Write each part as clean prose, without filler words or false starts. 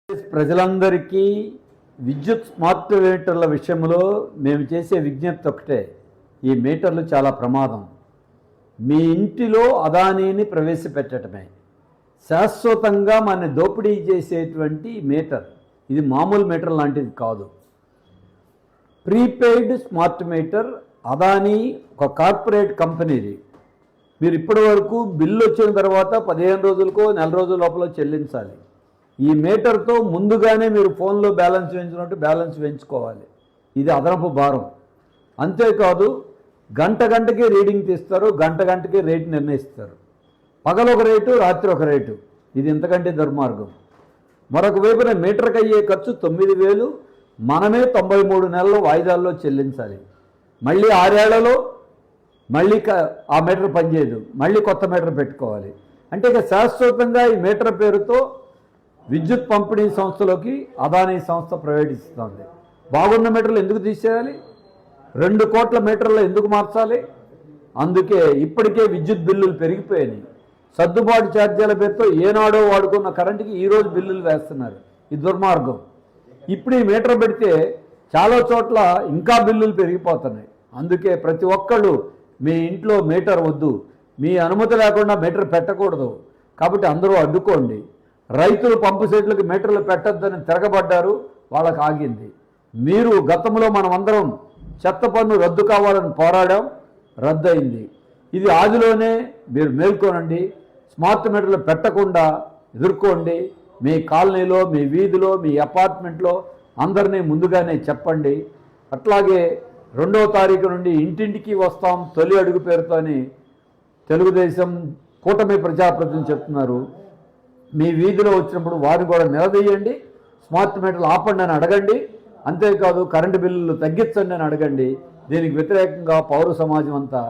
ప్రజలందరికీ విద్యుత్ స్మార్ట్ మీటర్ల విషయంలో మేము చేసే విజ్ఞప్తి ఒకటే, ఈ మీటర్లు చాలా ప్రమాదం. మీ ఇంటిలో అదానీని ప్రవేశపెట్టడమే శాశ్వతంగా మన దోపిడీ చేసేటువంటి మీటర్. ఇది మామూలు మీటర్ లాంటిది కాదు. ప్రీపెయిడ్ స్మార్ట్ మీటర్ అదానీ ఒక కార్పొరేట్ కంపెనీది. మీరు ఇప్పటి వరకు బిల్లు వచ్చిన తర్వాత 15 రోజులకో నెల రోజుల లోపల చెల్లించాలి. ఈ మీటర్తో ముందుగానే మీరు ఫోన్లో బ్యాలెన్స్ వేయించినట్టు బ్యాలెన్స్ వేయించుకోవాలి. ఇది అదనపు భారం. అంతేకాదు గంటకి రీడింగ్ తీస్తారు, గంటకి రేటు నిర్ణయిస్తారు. పగలొక రేటు, రాత్రి ఒక రేటు. ఇది ఇంతకంటే దుర్మార్గం. మరొక వైపున మీటర్కి అయ్యే ఖర్చు 9,000 మనమే 93 నెలలు వాయిదాల్లో చెల్లించాలి. మళ్ళీ 6 ఏళ్లలో మళ్ళీ ఆ మీటర్ పనిచేయదు, మళ్ళీ కొత్త మీటర్ పెట్టుకోవాలి. అంటే ఇక శాశ్వతంగా ఈ మీటర్ పేరుతో విద్యుత్ పంపిణీ సంస్థలోకి అదానీ సంస్థ ప్రవేశిస్తుంది. బాగున్న మీటర్లు ఎందుకు తీసేయాలి? 2 కోట్ల మీటర్లు ఎందుకు మార్చాలి? అందుకే ఇప్పటికే విద్యుత్ బిల్లులు పెరిగిపోయాయి. సర్దుబాటు ఛార్జీల పేరుతో ఏనాడో వాడుకున్న కరెంటుకి ఈరోజు బిల్లులు వేస్తున్నారు. ఇది దుర్మార్గం. ఇప్పుడు ఈ మీటర్ పెడితే చాలా చోట్ల ఇంకా బిల్లులు పెరిగిపోతున్నాయి. అందుకే ప్రతి ఒక్కళ్ళు మీ ఇంట్లో మీటర్ వద్దు, మీ అనుమతి లేకుండా మీటర్ పెట్టకూడదు. కాబట్టి అందరూ అడ్డుకోండి. రైతులు పంపు సెట్లకు మీటర్లు పెట్టొద్దని తిరగబడ్డారు, వాళ్ళకి ఆగింది. మీరు గతంలో మనమందరం చెత్త పన్ను రద్దు కావాలని పోరాడాం, రద్దు అయింది. ఇది ఆదిలోనే మీరు మేల్కొనండి. స్మార్ట్ మీటర్లు పెట్టకుండా ఎదుర్కోండి. మీ కాలనీలో, మీ వీధిలో, మీ అపార్ట్మెంట్లో అందరినీ ముందుగానే చెప్పండి. అట్లాగే 2వ తారీఖు నుండి ఇంటింటికి వస్తాం తొలి అడుగు పేరుతోని తెలుగుదేశం కూటమి ప్రజాప్రతినిధులు చెప్తున్నారు. మీ వీధిలో వచ్చినప్పుడు వారిని కూడా నిలదీయండి. స్మార్ట్ మీటర్లు ఆపండి అని అడగండి. అంతేకాదు కరెంటు బిల్లులు తగ్గించండి అని అడగండి. దీనికి వ్యతిరేకంగా పౌర సమాజం అంతా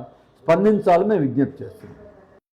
స్పందించాలని మేము విజ్ఞప్తి చేస్తున్నాం.